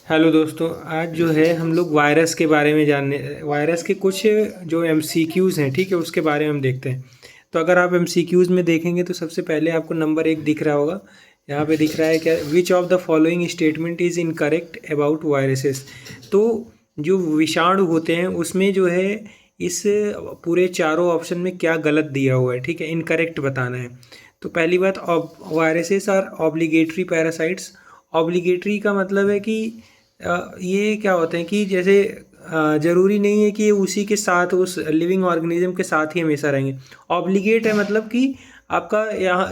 Hello दोस्तों, आज जो है हम लोग वायरस के बारे में जानने वायरस के कुछ जो एमसीक्यूज़ हैं, ठीक है, उसके बारे में हम देखते हैं। तो अगर आप एमसीक्यूज़ में देखेंगे तो सबसे पहले आपको नंबर 1 दिख रहा होगा। यहाँ पे दिख रहा है क्या, which of the following statement is incorrect about viruses. तो जो विषाणु होते हैं उसमें जो है इस पूरे चारों ऑप्शन में क्या गलत दिया हुआ है, ठीक है, इनकरेक्ट बताना है। तो पहली बात, viruses are obligatory parasites. Obligatory का मतलब है कि ये क्या होते हैं कि जैसे ज़रूरी नहीं है कि ये उसी के साथ उस लिविंग ऑर्गेनिज्म के साथ ही हमेशा रहेंगे। ऑब्लिगेट है मतलब कि आपका यहाँ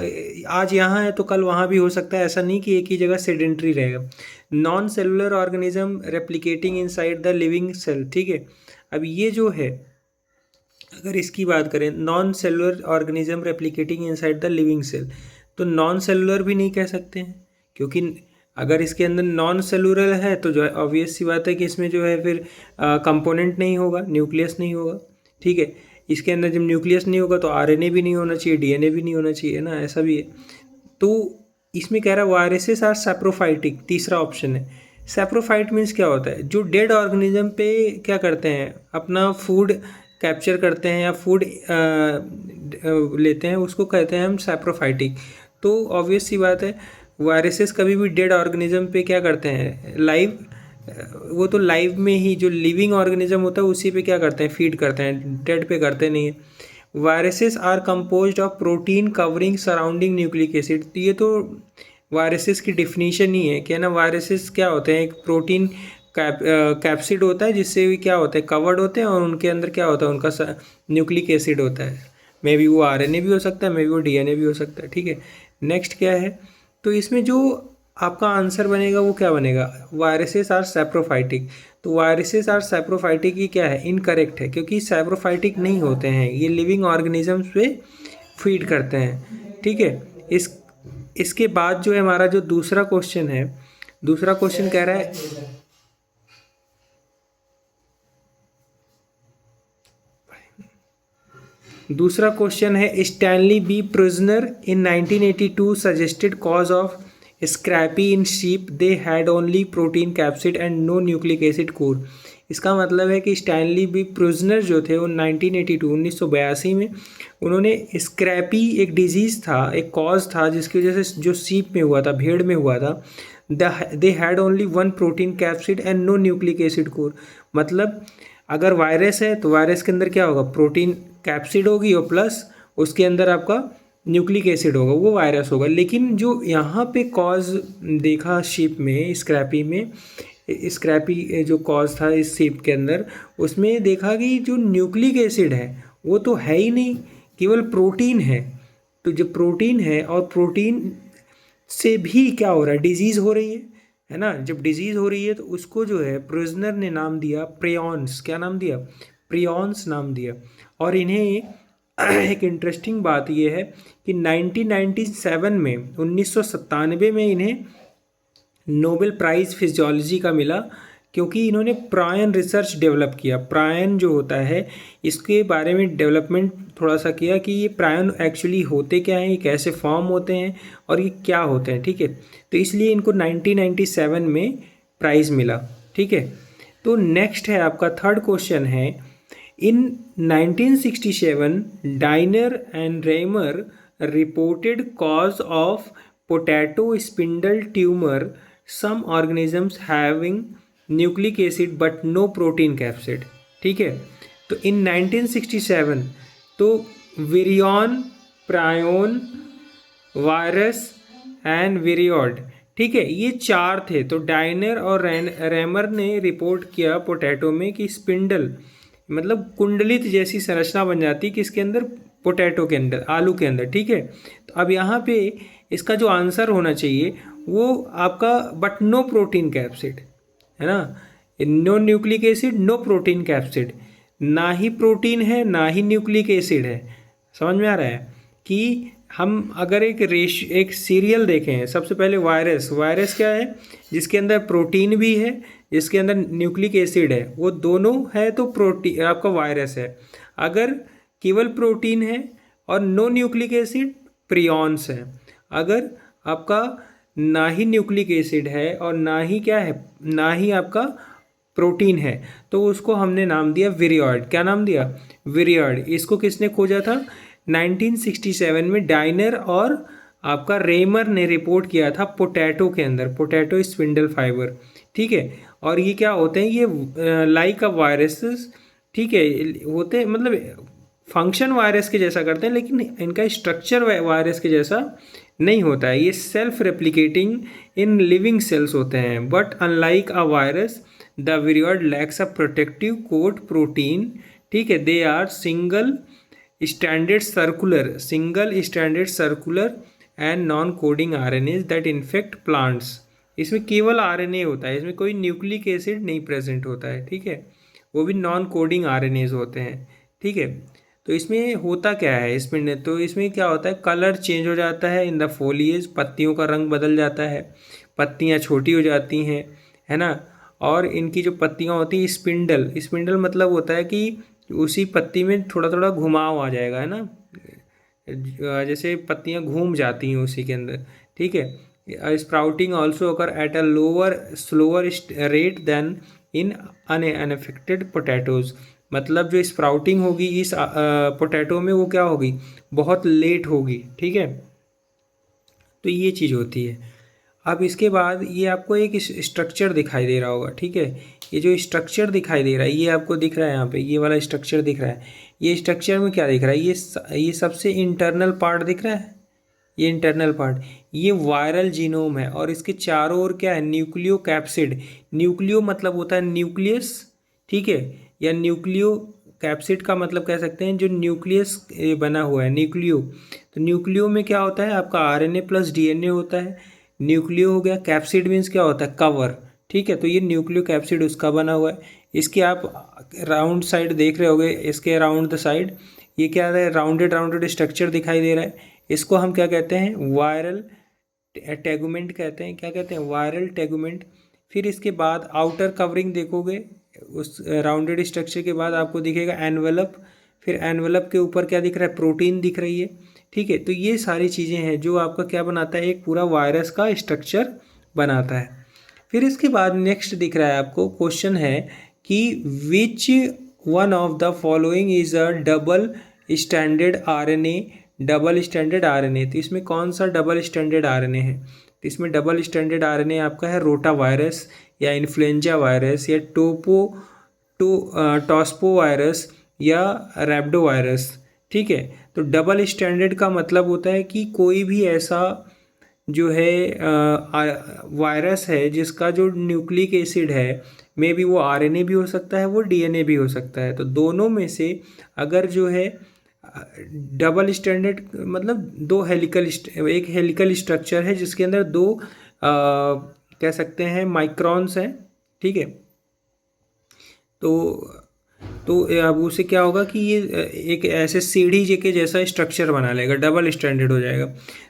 आज यहाँ है तो कल वहाँ भी हो सकता है, ऐसा नहीं कि एक ही जगह सेडेंट्री रहेगा। Non cellular organism replicating inside the living cell, ठीक है। अब ये जो है, अगर इसकी बात करें, non cellular organism replicating inside the living cell, तो नॉन सेलुलर भी नहीं कह सकते हैं, क्योंकि अगर इसके अंदर नॉन सेलुलर है तो जो है ऑब्वियस सी बात है कि इसमें जो है फिर कंपोनेंट नहीं होगा, न्यूक्लियस नहीं होगा, ठीक है। इसके अंदर जब न्यूक्लियस नहीं होगा तो आरएनए भी नहीं होना चाहिए, डीएनए भी नहीं होना चाहिए ना, ऐसा भी है। तो इसमें कह रहा है वायरसेस आर सैप्रोफाइटिक, तीसरा ऑप्शन है। सैप्रोफाइट मीन्स क्या होता है, जो डेड ऑर्गेनिज्म पे क्या करते हैं, अपना फूड कैप्चर करते हैं या फूड लेते हैं, उसको कहते हैं हम सैप्रोफाइटिक। तो ऑब्वियस सी बात है, वायरसेस कभी भी डेड ऑर्गेनिज्म पे क्या करते हैं, लाइव, वो तो लाइव में ही जो लिविंग ऑर्गेनिज्म होता है उसी पे क्या करते हैं, फीड करते हैं, डेड पे करते नहीं है। Viruses are composed of protein covering surrounding nucleic acid. तो ये तो वायरसेस की डिफिनीशन ही है क्या ना, वायरसेस क्या होते हैं, एक प्रोटीन कैप्सिड होता है जिससे भी क्या होता है, कवर्ड होते हैं, और उनके अंदर क्या होता है, उनका न्यूक्लिक एसिड होता है। मे बी वो आरएनए भी हो सकता है, मे बी वो डीएनए भी हो सकता है, ठीक है। नेक्स्ट क्या है, तो इसमें जो आपका आंसर बनेगा वो क्या बनेगा, वायरसेस आर सैप्रोफाइटिक। तो वायरसेस आर सैप्रोफाइटिक ये क्या है, इनकरेक्ट है, क्योंकि सैप्रोफाइटिक नहीं होते हैं, ये लिविंग ऑर्गेनिजम्स पे फीड करते हैं, ठीक है। इसके बाद जो है हमारा जो दूसरा क्वेश्चन है, दूसरा क्वेश्चन कह रहा है, दूसरा क्वेश्चन है, Stanley B Prusiner in 1982 suggested cause of scrapie in sheep they had only protein capsid and no nucleic acid core. इसका मतलब है कि स्टैनली बी प्रिजनर जो थे वो 1982 1982 में उन्होंने स्क्रैपी एक डिजीज़ था, एक कॉज था जिसकी वजह से जो शीप में हुआ था, भेड़ में हुआ था, they had only one protein capsid and no nucleic acid core. मतलब अगर वायरस है तो वायरस के अंदर क्या होगा, प्रोटीन कैप्सिड होगी और प्लस उसके अंदर आपका न्यूक्लिक एसिड होगा, वो वायरस होगा। लेकिन जो यहाँ पे कॉज देखा शीप में, स्क्रैपी में, स्क्रैपी जो कॉज था इस शीप के अंदर, उसमें देखा कि जो न्यूक्लिक एसिड है वो तो है ही नहीं, केवल प्रोटीन है। तो जो प्रोटीन है और प्रोटीन से भी क्या हो रहा है, डिजीज़ हो रही है ना। जब डिजीज़ हो रही है तो उसको जो है प्रिजनर ने नाम दिया प्रियॉन्स। क्या नाम दिया, प्रियॉन्स नाम दिया। और इन्हें एक इंटरेस्टिंग बात यह है कि 1997 में 1997 में इन्हें नोबेल प्राइज़ फिजियोलॉजी का मिला, क्योंकि इन्होंने प्रायन रिसर्च डेवलप किया। प्रायन जो होता है इसके बारे में डेवलपमेंट थोड़ा सा किया कि ये प्रायन एक्चुअली होते क्या हैं, ये कैसे फॉर्म होते हैं और ये क्या होते हैं, ठीक है। तो इसलिए इनको 1997 में प्राइज़ मिला, ठीक है। तो नेक्स्ट है आपका थर्ड क्वेश्चन है, in 1967 Diener and Raymer reported cause of potato spindle tumour some organisms having nucleic acid but no protein capsid, ठीक है। तो इन 1967 तो virion, prion, virus and viroid, ठीक है, ये चार थे। तो डाइनर और रेमर ने रिपोर्ट किया पोटैटो में कि स्पिंडल मतलब कुंडलित जैसी संरचना बन जाती किसके अंदर, पोटैटो के अंदर, आलू के अंदर, ठीक है। तो अब यहाँ पे इसका जो आंसर होना चाहिए वो आपका बट नो प्रोटीन कैप्सिड है ना, no nucleic acid no protein capsid, ना ही प्रोटीन है ना ही न्यूक्लिक एसिड है। समझ में आ रहा है कि हम अगर एक सीरियल देखें, सबसे पहले वायरस, वायरस क्या है, जिसके अंदर प्रोटीन भी है, जिसके अंदर न्यूक्लिक एसिड है, वो दोनों है तो प्रोटीन आपका वायरस है। अगर केवल प्रोटीन है और नो न्यूक्लिक एसिड, प्रियॉन्स है। अगर आपका ना ही न्यूक्लिक एसिड है और ना ही क्या है, ना ही आपका प्रोटीन है, तो उसको हमने नाम दिया विरियॉइड। क्या नाम दिया? विरियॉइड। इसको किसने खोजा था? 1967 में डाइनर और आपका रेमर ने रिपोर्ट किया था पोटैटो के अंदर, पोटैटो स्पिंडल फाइबर। ठीक है, और ये क्या होते हैं, ये लाइक अ वायरसेस, ठीक है, होते हैं, मतलब फंक्शन वायरस के जैसा करते हैं, लेकिन इनका स्ट्रक्चर वायरस के जैसा नहीं होता है। ये self replicating in living cells होते हैं, but unlike a virus the viroid lacks a protective coat protein. ठीक है, they are single standard circular and non coding RNAs that infect plants. इसमें केवल आरएनए होता है, इसमें कोई न्यूक्लिक एसिड नहीं प्रेजेंट होता है। ठीक है, वो भी नॉन कोडिंग आरएनएज होते हैं। ठीक है, तो इसमें होता क्या है, इसमें तो इसमें क्या होता है, कलर चेंज हो जाता है इन द फोलिएज, पत्तियों का रंग बदल जाता है, पत्तियाँ छोटी हो जाती हैं, है ना। और इनकी जो पत्तियाँ होती हैं, स्पिंडल, स्पिंडल मतलब होता है कि उसी पत्ती में थोड़ा थोड़ा घुमाव आ जाएगा, है ना, जैसे पत्तियाँ घूम जाती हैं उसी के अंदर। ठीक है, sprouting also occur at a slower rate than in unaffected potatoes. मतलब जो स्प्राउटिंग होगी इस पोटैटो में, वो क्या होगी, बहुत लेट होगी। ठीक है, तो ये चीज़ होती है। अब इसके बाद ये आपको एक स्ट्रक्चर दिखाई दे रहा होगा। ठीक है, ये जो स्ट्रक्चर दिखाई दे रहा है, ये आपको दिख रहा है यहाँ पे, ये वाला स्ट्रक्चर दिख रहा है। ये स्ट्रक्चर में क्या दिख रहा है, ये सबसे इंटरनल पार्ट दिख रहा है, ये इंटरनल पार्ट, ये वायरल जीनोम है, और इसके चारों ओर क्या है, न्यूक्लियो कैप्सिड। न्यूक्लियो मतलब होता है न्यूक्लियस, ठीक है, या न्यूक्लियो कैप्सिड का मतलब कह सकते हैं जो न्यूक्लियस बना हुआ है, न्यूक्लियो। तो न्यूक्लियो में क्या होता है, आपका आरएनए प्लस डीएनए होता है। न्यूक्लियो हो गया, कैप्सिड मीन्स क्या होता है, कवर। ठीक है, तो ये न्यूक्लियो कैप्सिड उसका बना हुआ है। इसके आप राउंड साइड देख रहे होगे, इसके अराउंड द साइड ये क्या है, राउंडेड राउंडेड स्ट्रक्चर दिखाई दे रहा है। इसको हम क्या कहते हैं, वायरल टेगुमेंट कहते हैं। क्या कहते हैं, वायरल टेगुमेंट। फिर इसके बाद आउटर कवरिंग देखोगे, उस राउंडेड स्ट्रक्चर के बाद आपको दिखेगा एनवेलप। फिर एनवेलप के ऊपर क्या दिख रहा है, प्रोटीन दिख रही है। ठीक है, तो ये सारी चीज़ें हैं जो आपका क्या बनाता है, एक पूरा वायरस का स्ट्रक्चर बनाता है। फिर इसके बाद नेक्स्ट दिख रहा है आपको, क्वेश्चन है कि which one of the following is a double standard RNA. Double standard RNA, तो इसमें कौन सा डबल स्टैंडर्ड आरएनए है, तो इसमें डबल स्टैंडर्ड आरएनए आपका है रोटा वायरस, या इन्फ्लुएंजा वायरस, या टॉस्पो वायरस, या रैप्डो वायरस। ठीक है, तो डबल स्टैंडर्ड का मतलब होता है कि कोई भी ऐसा जो है वायरस है जिसका जो न्यूक्लिक एसिड है, मे बी वो आरएनए भी हो सकता है, वो डीएनए भी हो सकता है। तो दोनों में से अगर जो है डबल स्टैंडर्ड मतलब एक हेलिकल स्ट्रक्चर है जिसके अंदर दो कह सकते हैं माइक्रॉन्स हैं। ठीक है, तो अब उसे क्या होगा कि ये एक ऐसे सीढ़ी के जैसा स्ट्रक्चर बना लेगा, डबल स्टैंडर्ड हो जाएगा।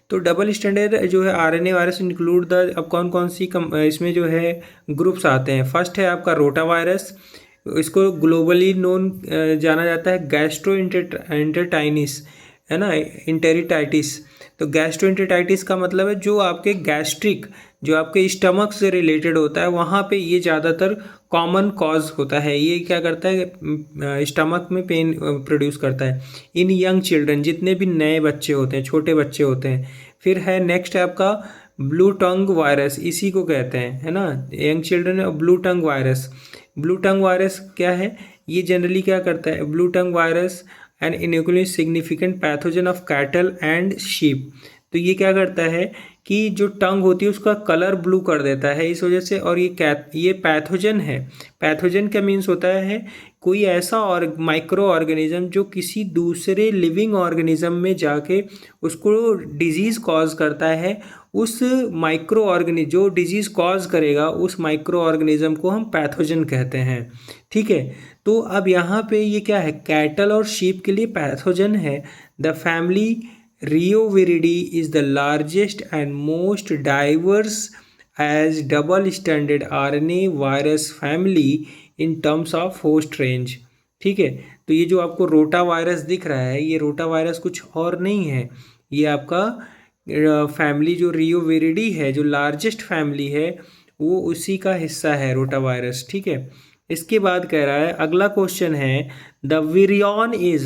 तो डबल स्टैंडर्ड जो है आरएनए वायरस इंक्लूड द, अब कौन कौन सी इसमें जो है ग्रुप्स आते हैं। फर्स्ट है आपका रोटा वायरस, इसको ग्लोबली नोन जाना जाता है गैस्ट्रो इंटरटाइनिस, है ना, इंटेरिटाइटिस। तो गैस्ट्रो इंटरटाइटिस का मतलब है जो आपके गैस्ट्रिक, जो आपके स्टमक से रिलेटेड होता है, वहाँ पे ये ज़्यादातर कॉमन कॉज होता है। ये क्या करता है, स्टमक में पेन प्रोड्यूस करता है इन यंग चिल्ड्रन, जितने भी नए बच्चे होते हैं, छोटे बच्चे होते हैं। फिर है नेक्स्ट है आपका ब्लू टंग वायरस, इसी को कहते हैं, है ना, young children blue tongue virus. Blue tongue virus क्या है, ये जनरली क्या करता है, blue tongue virus and economically significant pathogen of cattle and sheep. तो ये क्या करता है कि जो टंग होती है उसका कलर ब्लू कर देता है इस वजह से, और ये पैथोजन है। पैथोजन का मीन्स होता है कोई ऐसा और माइक्रो ऑर्गेनिज्म जो किसी दूसरे लिविंग ऑर्गेनिज्म में जाके उसको डिजीज़ कॉज करता है। उस जो डिजीज़ कॉज करेगा उस माइक्रो ऑर्गेनिज्म को हम पैथोजन कहते हैं। ठीक है, तो अब यहाँ पे ये क्या है, कैटल और शीप के लिए पैथोजन है। The family Rheoviridae is the largest and most diverse as double-stranded RNA virus family in terms of host range। ठीक है, तो ये जो आपको रोटा वायरस दिख रहा है, ये रोटा वायरस कुछ और नहीं है, ये आपका फैमिली जो रियोविरिडी है, जो लार्जेस्ट फैमिली है, वो उसी का हिस्सा है रोटावायरस। ठीक है, इसके बाद कह रहा है, अगला क्वेश्चन है the virion is,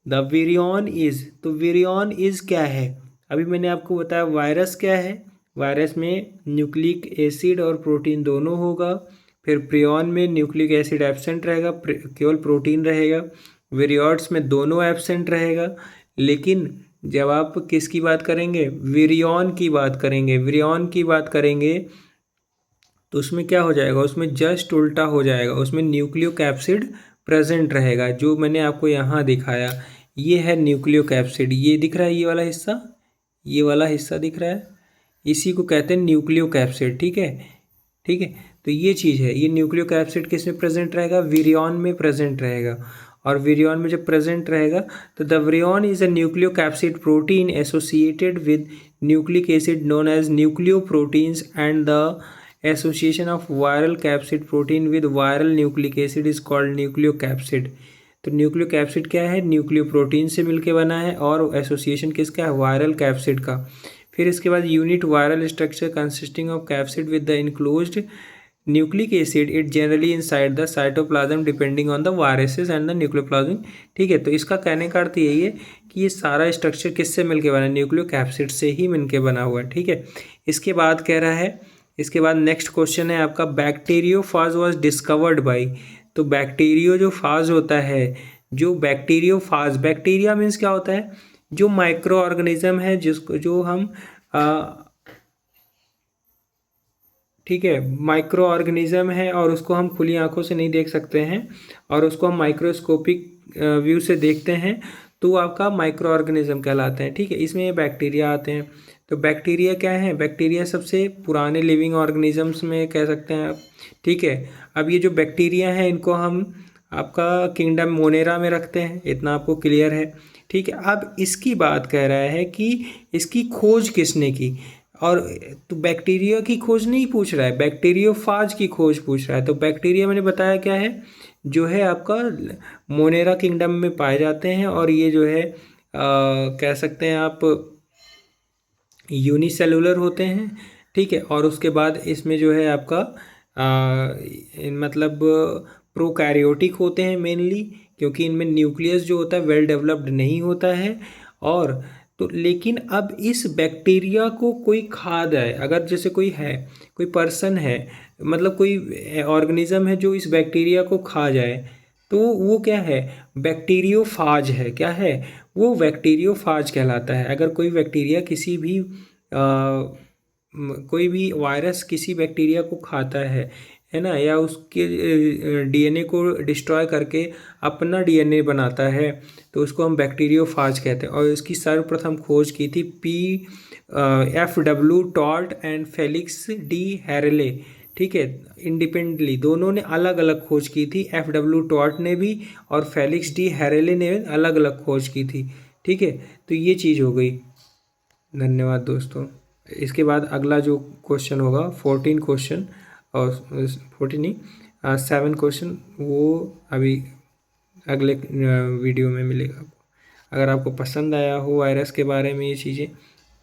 the virion is, तो विरियन इज क्या है? अभी मैंने आपको बताया वायरस क्या है, वायरस में न्यूक्लिक एसिड और प्रोटीन दोनों होगा। फिर प्रियन में न्यूक्लिक एसिड एब्सेंट रहेगा, केवल प्रोटीन रहेगा। विरियड्स में दोनों एब्सेंट रहेगा। लेकिन जब आप किसकी बात करेंगे, विरियन की बात करेंगे, विरियन की बात करेंगे, तो उसमें क्या हो जाएगा, उसमें जस्ट उल्टा हो जाएगा, उसमें न्यूक्लियोकैप्सिड प्रेजेंट रहेगा, जो मैंने आपको यहाँ दिखाया। ये है न्यूक्लियोकैप्सिड, ये दिख रहा है, ये वाला हिस्सा, ये वाला हिस्सा दिख रहा है, इसी को कहते हैं न्यूक्लियोकैप्सिड। ठीक है, ठीक है, तो ये चीज़ है, ये न्यूक्लियोकैप्सिड किस में प्रेजेंट रहेगा, विरियन में प्रेजेंट रहेगा। और विरियन में जब प्रेजेंट रहेगा तो the virion is a nucleocapsid protein associated with nucleic acid known as nucleoproteins and the association of viral capsid protein with viral nucleic acid is called nucleocapsid. तो nucleocapsid क्या है, nucleoprotein से मिलके बना है, और एसोसिएशन किसका है, वायरल कैप्सिड का। फिर इसके बाद unit viral structure consisting of capsid with the enclosed nucleic acid it generally inside the cytoplasm depending on the viruses and the nucleoplasm. ठीक है, तो इसका कहने का अर्थ यही है कि ये सारा स्ट्रक्चर किससे मिलके बना है, न्यूक्लियोकैप्सिड से ही मिलके बना हुआ है। ठीक है, इसके बाद कह रहा है, इसके बाद नेक्स्ट क्वेश्चन है आपका, बैक्टीरियोफाज वाज डिस्कवर्ड बाय। तो बैक्टीरियो जो फाज होता है, जो बैक्टीरियोफाज, बैक्टीरिया मीन्स क्या होता है, जो माइक्रो ऑर्गेनिज्म है, जिसको जो हम ठीक है, माइक्रो ऑर्गेनिज्म है, और उसको हम खुली आंखों से नहीं देख सकते हैं, और उसको हम माइक्रोस्कोपिक व्यू से देखते हैं, तो आपका माइक्रो ऑर्गेनिज्म कहलाते हैं। ठीक है, इसमें ये बैक्टीरिया आते हैं। तो बैक्टीरिया क्या है, बैक्टीरिया सबसे पुराने लिविंग ऑर्गेनिजम्स में कह सकते हैं आप। ठीक है, अब ये जो बैक्टीरिया हैं, इनको हम आपका किंगडम मोनेरा में रखते हैं, इतना आपको क्लियर है। ठीक है, अब इसकी बात कह रहा है कि इसकी खोज किसने की, और तो बैक्टीरिया की खोज नहीं पूछ रहा है, बैक्टीरियोफाज की खोज पूछ रहा है। तो बैक्टीरिया मैंने बताया क्या है, जो है आपका मोनेरा किंगडम में पाए जाते हैं, और ये जो है कह सकते हैं आप यूनिसेलुलर होते हैं। ठीक है, और उसके बाद इसमें जो है आपका मतलब प्रोकैरियोटिक होते हैं मेनली, क्योंकि इनमें न्यूक्लियस जो होता है वेल डेवलप्ड नहीं होता है। और तो लेकिन अब इस बैक्टीरिया को कोई खा जाए, अगर जैसे कोई है, कोई पर्सन है, मतलब कोई ऑर्गेनिज्म है जो इस बैक्टीरिया को खा जाए, तो वो क्या है, बैक्टीरियोफाज है। क्या है वो, बैक्टीरियोफाज कहलाता है। अगर कोई बैक्टीरिया किसी भी कोई भी वायरस किसी बैक्टीरिया को खाता है ना, या उसके डीएनए को डिस्ट्रॉय करके अपना डीएनए बनाता है, तो उसको हम बैक्टीरियोफाज कहते हैं। और इसकी सर्वप्रथम खोज की थी F.W. Twort and Felix d'Herelle. ठीक है, इंडिपेंडेंटली दोनों ने अलग अलग खोज की थी, F.W. टॉल्ट ने भी और फेलिक्स डी हैरेले ने अलग अलग खोज की थी। ठीक है, तो ये चीज़ हो गई। धन्यवाद दोस्तों। इसके बाद अगला जो क्वेश्चन होगा 14 क्वेश्चन, और 14 नहीं 7 क्वेश्चन, वो अभी अगले वीडियो में मिलेगा आपको। अगर आपको पसंद आया हो वायरस के बारे में ये चीज़ें,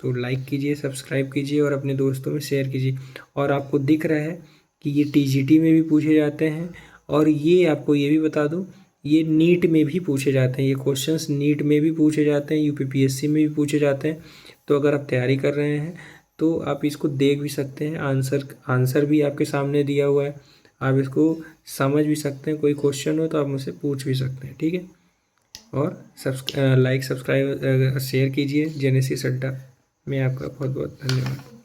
तो लाइक कीजिए, सब्सक्राइब कीजिए और अपने दोस्तों में शेयर कीजिए। और आपको दिख रहा है कि ये टीजीटी में भी पूछे जाते हैं, और ये आपको ये भी बता दूं, ये नीट में भी पूछे जाते हैं। ये क्वेश्चंस नीट में भी पूछे जाते हैं, यूपीपीएससी में भी पूछे जाते हैं। तो अगर आप तैयारी कर रहे हैं तो आप इसको देख भी सकते हैं, आंसर भी आपके सामने दिया हुआ है, आप इसको समझ भी सकते हैं। कोई क्वेश्चन हो तो आप मुझसे पूछ भी सकते हैं। ठीक है, और लाइक सब्सक्राइब शेयर कीजिए। जेनेसिस अड्डा में आपका बहुत बहुत धन्यवाद।